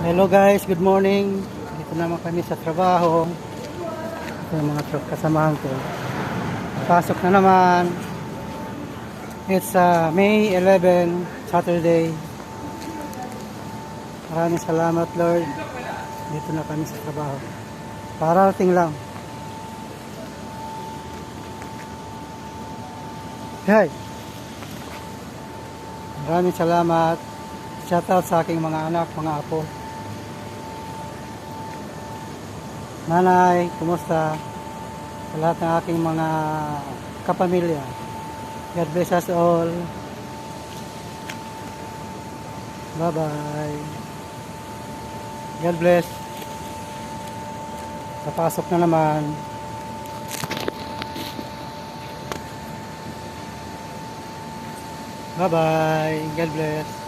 Hello guys, good morning. Dito naman kami sa trabaho. Ito yung mga truck kasamahan ko. Pasok na naman. It's May 11, Saturday. Maraming salamat Lord. Dito na kami sa trabaho. Parating lang. Hi. Maraming salamat. Shoutout sa aking mga anak, mga apo. Nanay, kumusta? Sa lahat ng aking mga kapamilya. God bless us all. Bye-bye. God bless. Papasok na naman. Bye-bye. God bless.